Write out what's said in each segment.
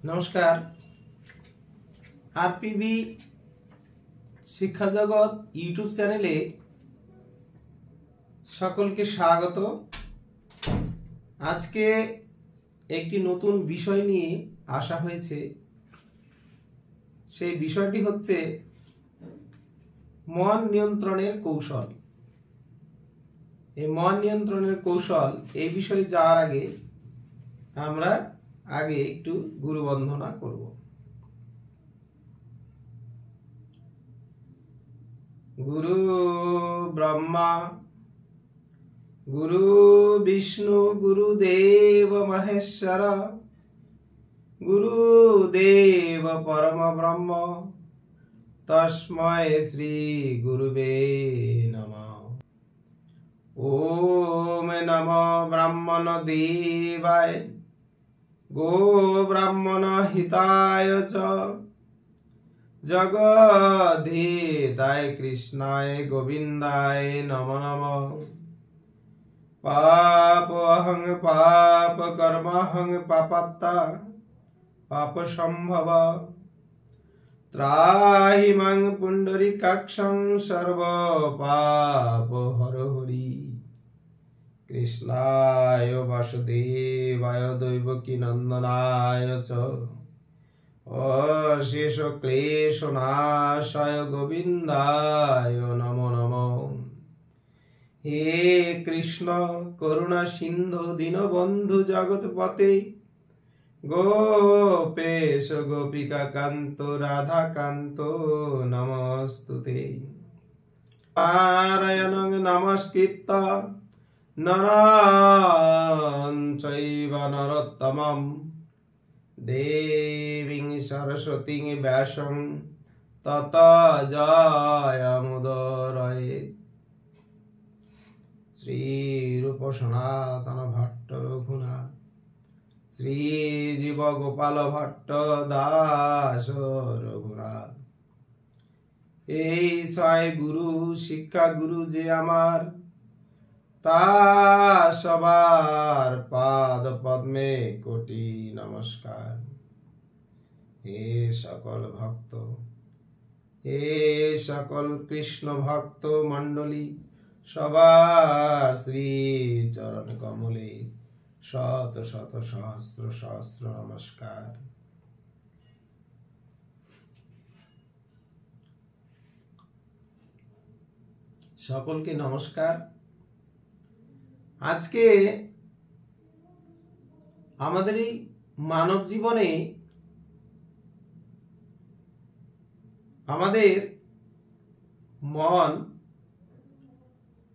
নমস্কার। আরপিবি শিক্ষা জগৎ ইউটিউব চ্যানেলে সকলকে স্বাগত। আজকে একটি নতুন বিষয় নিয়ে আসা হয়েছে। সেই বিষয়টি হচ্ছে মন নিয়ন্ত্রণের কৌশল। এই মন নিয়ন্ত্রণের কৌশল এই বিষয়ে যাওয়ার আগে আমরা একটু গুরু বন্দনা করব। গুরু ব্রহ্মা গুরু বিষ্ণু গুরুদেব মহেশ্বর গুরুদেব পরম ব্রহ্ম তস্মৈ শ্রী গুরুবে নমঃ। ওম নমো ব্রাহ্মণ দেবায় গো ব্রাহ্মণ হিতায় চ জগদ্ধিতায় কৃষ্ণায় গোবিন্দায় নমো নমঃ। পাপহং পাপ কর্মহং পাপাত্তা পাপ সম্ভব ত্রাহি মাং পুণ্ডরীকাক্ষং সর্ব পাপ হরহরি। কৃষ্ণায় বাসুদেবায় দৈবকী নন্দনায় চ অশেষ ক্লেশ নাশায় গোবিন্দায় নমো নমঃ। হে কৃষ্ণ করুণা সিন্ধু দীনবন্ধু জগৎপতে গোপেশ গোপিকা কান্ত রাধা কান্ত নমস্তুতে। নারায়ণং নমস্কৃত্য নরং চৈব নরোত্তমং দেবীং সরস্বতীং ব্যাসং ততো জয়মুদীরয়েৎ। শ্রী রূপ সনাতন ভট্ট রঘুনাথ শ্রী জীব গোপাল ভট্ট দাস রঘুনাথ। এই ছয় গুরু শিক্ষা গুরু যে আমার, তা সবার পাদ পদ্মে কোটি নমস্কার। হে সকল ভক্ত, হে সকল কৃষ্ণ ভক্ত মণ্ডলী, সবার শ্রী চরণ কমলে শত শত সহস্র সহস্র নমস্কার। সকলকে নমস্কার। আজকে আমাদের এই মানব জীবনে আমাদের মন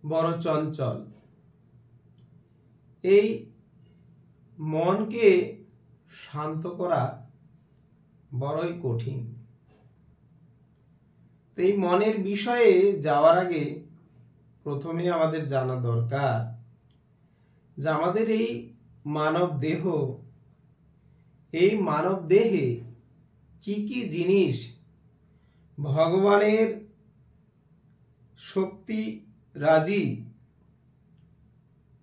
বড় চঞ্চল। এই মনকে শান্ত করা বড়ই কঠিন। এই মনের বিষয়ে যাওয়ার আগে প্রথমে আমাদের জানা দরকার যে আমাদের এই মানব দেহ, এই মানব দেহে কি কি জিনিস ভগবানের শক্তি রাজি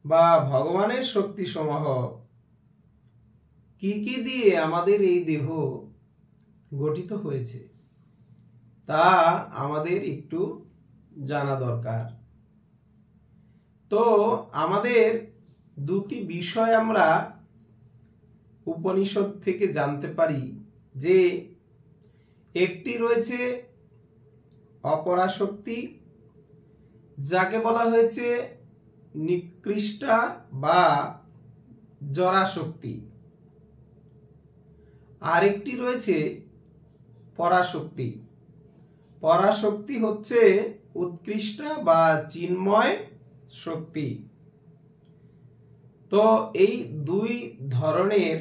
বা ভগবানের শক্তি সমূহ কি কি দিয়ে আমাদের এই দেহ গঠিত হয়েছে তা আমাদের একটু জানা দরকার। তো আমাদের দুটি বিষয় আমরা উপনিষদ থেকে জানতে পারি যে একটি রয়েছে অপরাশক্তি, যাকে বলা হয়েছে নিকৃষ্টা বা জরাশক্তি। আরেকটি রয়েছে পরাশক্তি। পরাশক্তি হচ্ছে উৎকৃষ্টা বা চিন্ময় শক্তি। তো এই দুই ধরনের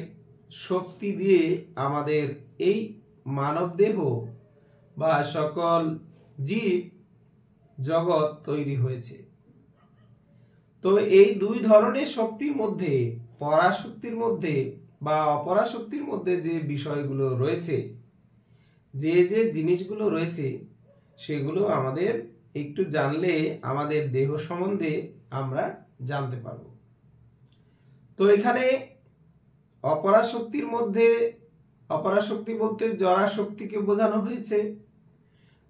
শক্তি দিয়ে আমাদের এই মানব দেহ বা সকল জীব জগৎ তৈরি হয়েছে। তো এই দুই ধরনের শক্তির মধ্যে পরাশক্তির মধ্যে বা অপরাশক্তির মধ্যে যে বিষয়গুলো রয়েছে, যে যে জিনিসগুলো রয়েছে, সেগুলো আমাদের একটু জানলে আমাদের দেহ সম্বন্ধে আমরা জানতে পারব। তো এখানে অপরাশক্তির মধ্যে অপরাশক্তি বলতে জরাশক্তিকে বোঝানো হয়েছে।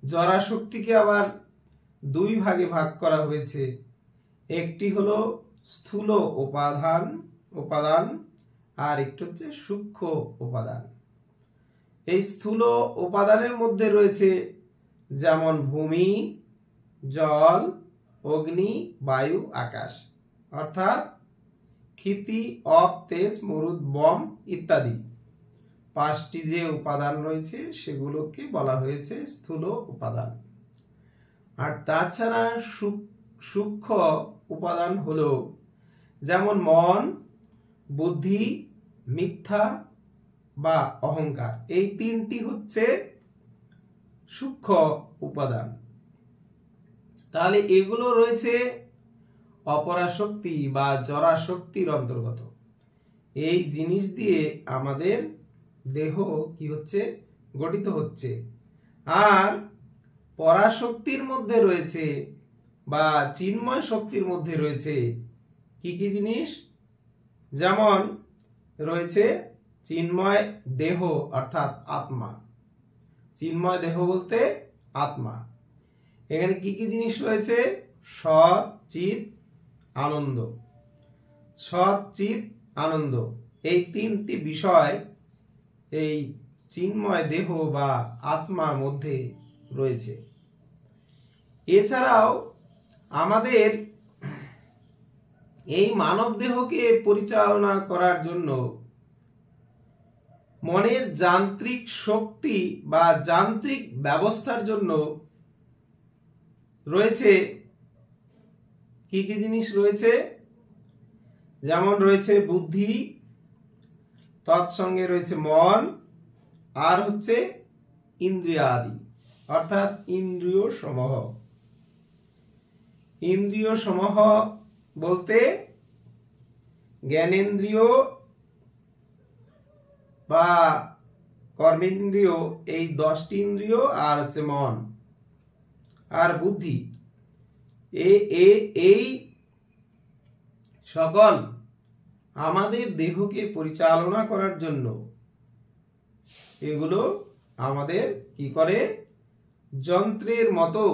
জরাশক্তিকে আবার দুই ভাগে ভাগ করা হয়েছে। একটি হলো স্থূল উপাদান আর একটি হচ্ছে সূক্ষ্ম উপাদান। এই স্থূল উপাদানের মধ্যে রয়েছে যেমন ভূমি, জল, অগ্নি, বায়ু, আকাশ, অর্থাৎ ক্ষিতি, অপ, তেজ, মরুদ, বম ইত্যাদি। 5টি যে উপাদান রয়েছে সেগুলোকে বলা হয়েছে স্থূল উপাদান। আর তাছাড়া সূক্ষ্ম উপাদান হলো যেমন মন, বুদ্ধি, মিথ্যা বা অহংকার। এই 3টি হচ্ছে সূক্ষ্ম উপাদান। তাহলে এগুলো রয়েছে অপরাশক্তি বা জরাশক্তির অন্তর্গত। এই জিনিস দিয়ে আমাদের দেহ কি হচ্ছে, গঠিত হচ্ছে। আর পরাশক্তির মধ্যে রয়েছে বা চিন্ময় শক্তির মধ্যে রয়েছে কি কি জিনিস? যেমন রয়েছে চিন্ময় দেহ অর্থাৎ আত্মা। চিন্ময় দেহ বলতে আত্মা। এখানে কি কি জিনিস রয়েছে? সৎ, চিৎ, আনন্দ। সৎ, চিৎ, আনন্দ, এই 3টি বিষয় এই চিন্ময় দেহ বা আত্মার মধ্যে রয়েছে। এছাড়াও আমাদের এই মানব দেহকে পরিচালনা করার জন্য মনের যান্ত্রিক শক্তি বা যান্ত্রিক ব্যবস্থার জন্য রয়েছে কি কি জিনিস রয়েছে? যেমন রয়েছে বুদ্ধি, তৎসঙ্গে রয়েছে মন, আর হচ্ছে ইন্দ্রিয়াদি অর্থাৎ ইন্দ্রিয় সমূহ। ইন্দ্রিয় সমূহ বলতে জ্ঞানেন্দ্রিয় বা কর্মেন্দ্রিয়, এই 10টি ইন্দ্রিয়, আর হচ্ছে মন আর বুদ্ধি। এই সকল আমাদের দেহকে পরিচালনা করার জন্য এগুলো আমাদের কি করে? যন্ত্রের মতো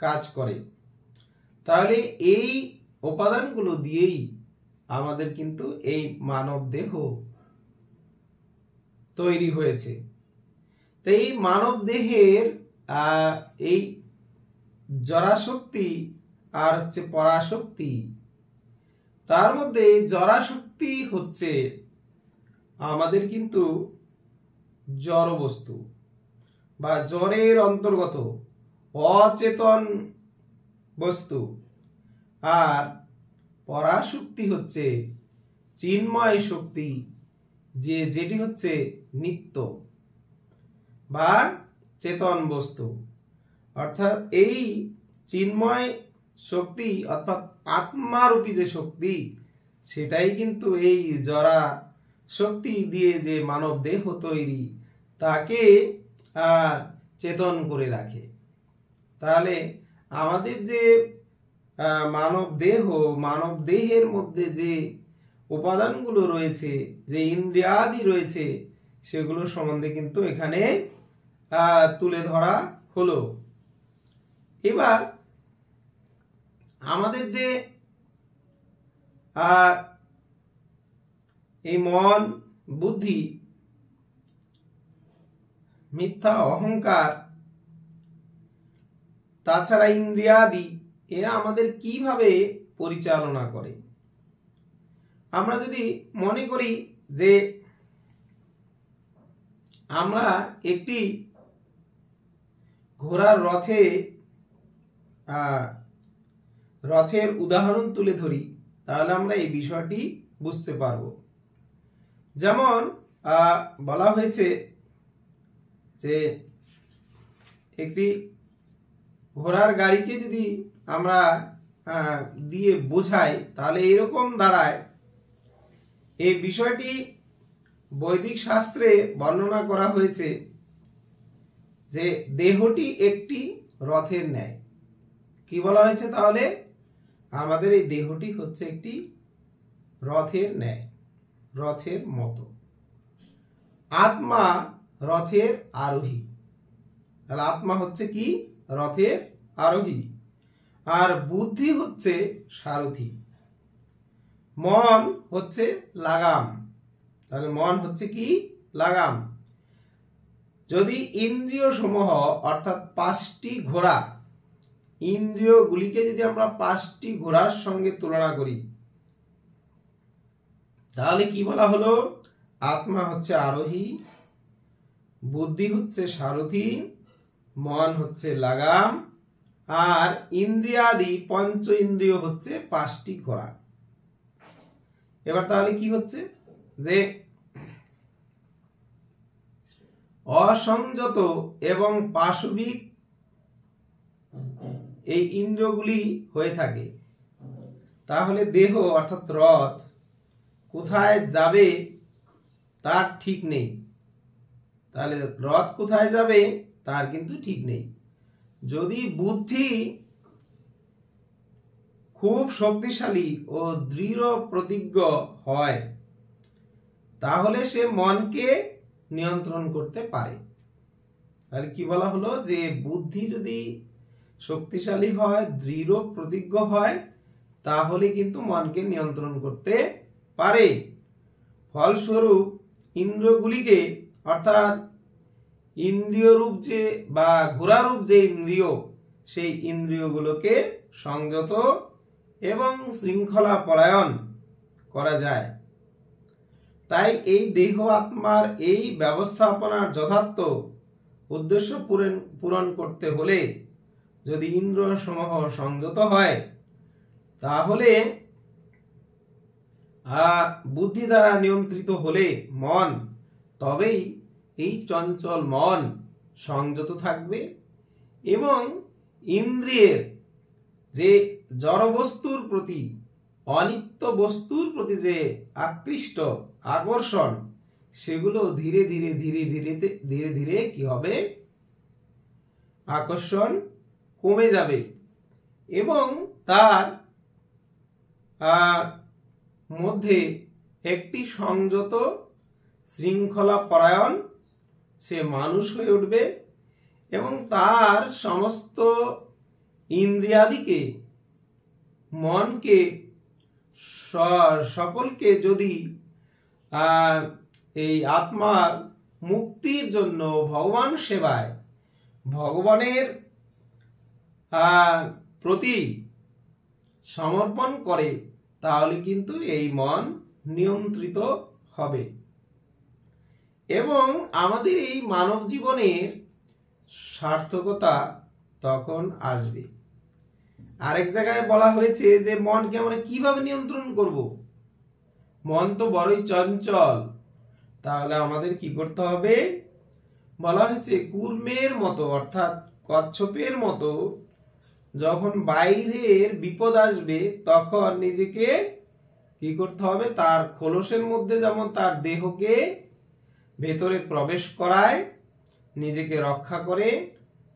কাজ করে। তাহলে এই উপাদানগুলো দিয়েই আমাদের কিন্তু এই মানব দেহ তৈরি হয়েছে। তো এই মানব দেহের এই জরাশক্তি আর হচ্ছে পরাশক্তি, তার মধ্যে জরাশক্তি হচ্ছে আমাদের কিন্তু জড় বস্তু বা জড়ের অন্তর্গত অচেতন বস্তু। আর পরাশক্তি হচ্ছে চিন্ময় শক্তি, যেটি হচ্ছে নিত্য বা চেতন বস্তু। অর্থাৎ এই চিন্ময় শক্তি অর্থাৎ আত্মারূপী যে শক্তি, সেটাই কিন্তু এই জরা শক্তি দিয়ে যে মানব দেহ তৈরি তাকে চেতন করে রাখে। তাহলে আমাদের যে মানব দেহের মধ্যে যে উপাদানগুলো রয়েছে, যে ইন্দ্রিয়াদি রয়েছে, সেগুলো সম্বন্ধে কিন্তু এখানে তুলে ধরা হলো। এবার আমাদের যে এই মন, বুদ্ধি, মিথ্যা, অহংকার, তাছাড়া ইন্দ্রিয়াদি, এরা আমাদের কিভাবে পরিচালনা করে? আমরা যদি মনে করি যে আমরা একটি ঘোড়ার রথের উদাহরণ তুলে ধরি, তাহলে আমরা এই বিষয়টি বুঝতে পারব। যেমন বলা হয়েছে যে একটি ঘোড়ার গাড়িকে যদি আমরা দিয়ে বোঝাই, তাহলে এরকম দাঁড়ায়। এই বিষয়টি বৈদিক শাস্ত্রে বর্ণনা করা হয়েছে যে দেহটি একটি রথের ন্যায়। কি বলা হয়েছে? তাহলে আমাদের এই দেহটি হচ্ছে একটি রথের ন্যায়, রথের মতো। আত্মা রথের আরোহী। তাহলে আত্মা হচ্ছে কি? রথের আরোহী। আর বুদ্ধি হচ্ছে সারথি। মন হচ্ছে লাগাম। তাহলে মন হচ্ছে কি? লাগাম। যদি ইন্দ্রিয় সমূহ অর্থাৎ 5টি ঘোড়া, ইন্দ্রিয়গুলিকে যদি আমরা 5টি ঘোড়ার সঙ্গে তুলনা করি, তাহলে কি বলা হলো? আত্মা হচ্ছে আরোহী, বুদ্ধি হচ্ছে সারথি, মন হচ্ছে লাগাম, আর ইন্দ্রিয়াদি পঞ্চ ইন্দ্রিয় হচ্ছে 5টি ঘোড়া। এবার তাহলে কি হচ্ছে? যে অসংযত এবং পাশবিক এই ইন্দ্রিয়গুলি হয়ে থাকে, তাহলে দেহ অর্থাৎ রথ কোথায় যাবে তার ঠিক নেই। তাহলে রথ কোথায় যাবে তার কিন্তু ঠিক নেই। যদি বুদ্ধি খুব শক্তিশালী ও দৃঢ় প্রতিজ্ঞ হয়, তাহলে সে মনকে নিয়ন্ত্রণ করতে পারে। তাহলে কি বলা হলো? যে বুদ্ধি যদি শক্তিশালী হয়, দৃঢ় প্রতিজ্ঞ হয়, তাহলে কিন্তু মনকে নিয়ন্ত্রণ করতে পারে। ফলস্বরূপ ইন্দ্রিয়গুলিকে অর্থাৎ ইন্দ্রিয়রূপ যে বা ঘোড়ারূপ যে ইন্দ্রিয়, সেই ইন্দ্রিয়গুলোকে সংযত এবং শৃঙ্খলা পরায়ণ করা যায়। তাই এই দেহ আত্মার এই ব্যবস্থাপনার যথার্থ উদ্দেশ্য পূরণ করতে হলে যদি ইন্দ্রিয় সমূহ সংযত হয়, তাহলে বুদ্ধি দ্বারা নিয়ন্ত্রিত হলে মন, তবেই এই চঞ্চল মন সংযত থাকবে এবং ইন্দ্রিয়ের যে জড় বস্তুর প্রতি, অনিত্য বস্তুর প্রতি যে আকৃষ্ট আকর্ষণ, সেগুলো ধীরে ধীরে ধীরে ধীরে ধীরে ধীরে কি হবে? আকর্ষণ কমে যাবে এবং তার মধ্যে একটি সংযত শৃঙ্খলা পরায়ণ সে মানুষ হয়ে উঠবে এবং তার সমস্ত ইন্দ্রিয়াদিকে, মনকে, সকলকে যদি এই আত্মার মুক্তির জন্য ভগবান সেবায়, ভগবানের প্রতি সমর্পণ করে, তাহলে কিন্তু এই মন নিয়ন্ত্রিত হবে এবং আমাদের এই মানব জীবনের সার্থকতা তখন আসবে। আরেক জায়গায় বলা হয়েছে যে মনকে আমরা কিভাবে নিয়ন্ত্রণ করব? মন তো বড়ই চঞ্চল। তাহলে আমাদের কি করতে হবে? বলা হয়েছে কুর্মের মতো অর্থাৎ কচ্ছপের মতো যখন বাইরের বিপদ আসবে, তখন নিজেকে কি করতে হবে? তার খোলসের মধ্যে যেমন তার দেহকে ভেতরে প্রবেশ করায়, নিজেকে রক্ষা করে,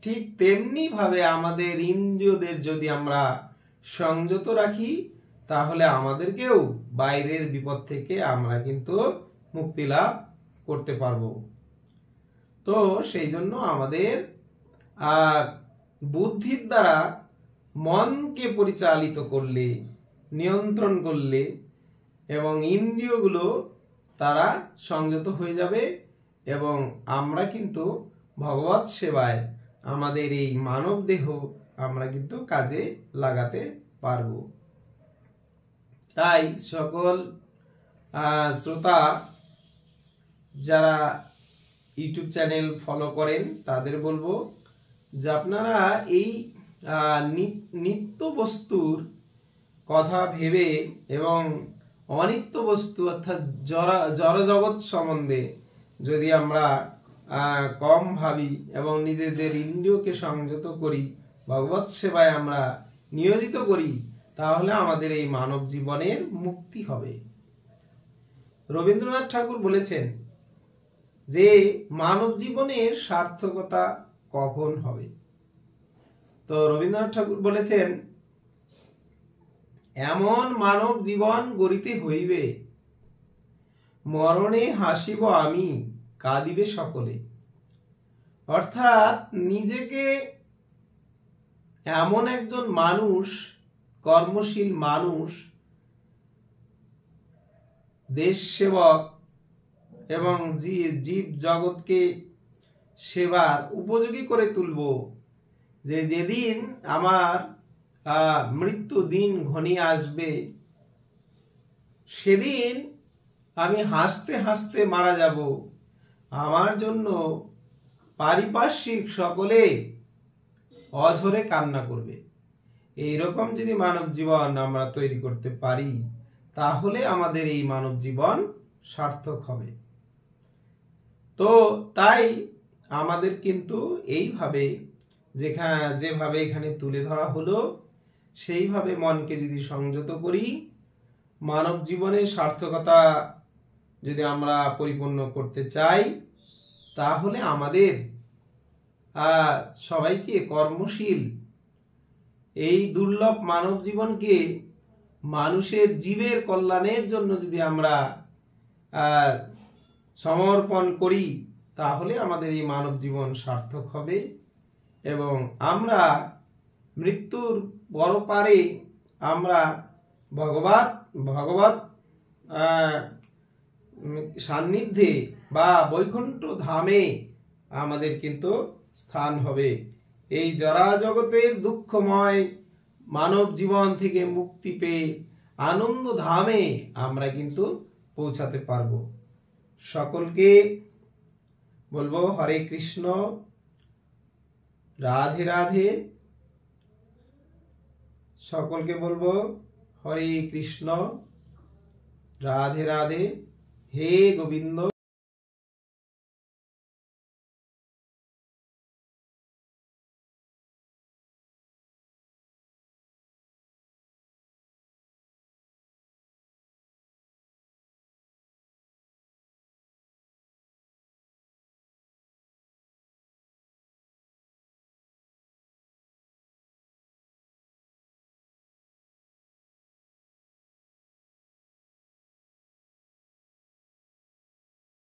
ঠিক তেমনি ভাবে আমাদের ইন্দ্রিয়দের যদি আমরা সংযত রাখি, তাহলে আমাদেরকেও বাইরের বিপদ থেকে আমরা কিন্তু মুক্তি লাভ করতে পারবো। তো সেই জন্য আমাদের বুদ্ধির দ্বারা মনকে পরিচালিত করলে, নিয়ন্ত্রণ করলে এবং ইন্দ্রিয়গুলো তারা সংযত হয়ে যাবে এবং আমরা কিন্তু ভগবত সেবায় আমাদের এই মানব দেহ আমরা কিন্তু কাজে লাগাতে পারবো। তাই সকল শ্রোতা যারা ইউটিউব চ্যানেল ফলো করেন তাদের বলবো যে আপনারা এই নিত্য বস্তুর কথা ভেবে এবং অনিত্য বস্তু অর্থাৎ জড় জগৎ সম্বন্ধে যদি আমরা কম ভাবি এবং নিজেদের ইন্দ্রিয়কে সংযত করি, ভগবত সেবায় আমরা নিয়োজিত করি, তাহলে আমাদের এই মানব জীবনের মুক্তি হবে। রবীন্দ্রনাথ ঠাকুর বলেছেন যে মানব জীবনের সার্থকতা কখন হবে? তো রবীন্দ্রনাথ ঠাকুর বলেছেন, এমন মানব জীবন গড়িতে হইবে, মরণে হাসিব আমি, কাঁদিবে সকলে। অর্থাৎ নিজেকে এমন একজন মানুষ, কর্মশীল মানুষ, দেশ সেবক এবং জীব জগৎকে সেবার উপযোগী করে তুলব, যে যেদিন আমার মৃত্যু দিন ঘনিয়ে আসবে, সেদিন আমি হাসতে হাসতে মারা যাব। আমার জন্য পারিপার্শ্বিক সকলে অঝরে কান্না করবে। এইরকম যদি মানব জীবন আমরা তৈরি করতে পারি, তাহলে আমাদের এই মানব জীবন সার্থক হবে। তো তাই আমাদের কিন্তু এইভাবে যেভাবে এখানে তুলে ধরা হলো, সেইভাবে মনকে যদি সংযত করি, মানব জীবনের সার্থকতা যদি আমরা পরিপূর্ণ করতে চাই, তাহলে আমাদের সবাইকে কর্মশীল এই দুর্লভ মানব জীবনকে মানুষের জীবের কল্যাণের জন্য যদি আমরা সমর্পণ করি, তাহলে আমাদের এই মানব জীবন সার্থক হবে এবং আমরা মৃত্যুর পরপারে আমরা ভগবত সান্নিধ্যে বা বৈকুণ্ঠ ধামে আমাদের কিন্তু স্থান হবে। এই জরা জগতের দুঃখময় মানব জীবন থেকে মুক্তি পেয়ে আনন্দ ধামে আমরা কিন্তু পৌঁছাতে পারবো। সকলকে বলবো হরে কৃষ্ণ, রাধে রাধে। সকলকে বলবো হরে কৃষ্ণ, রাধে রাধে। হে গোবিন্দ।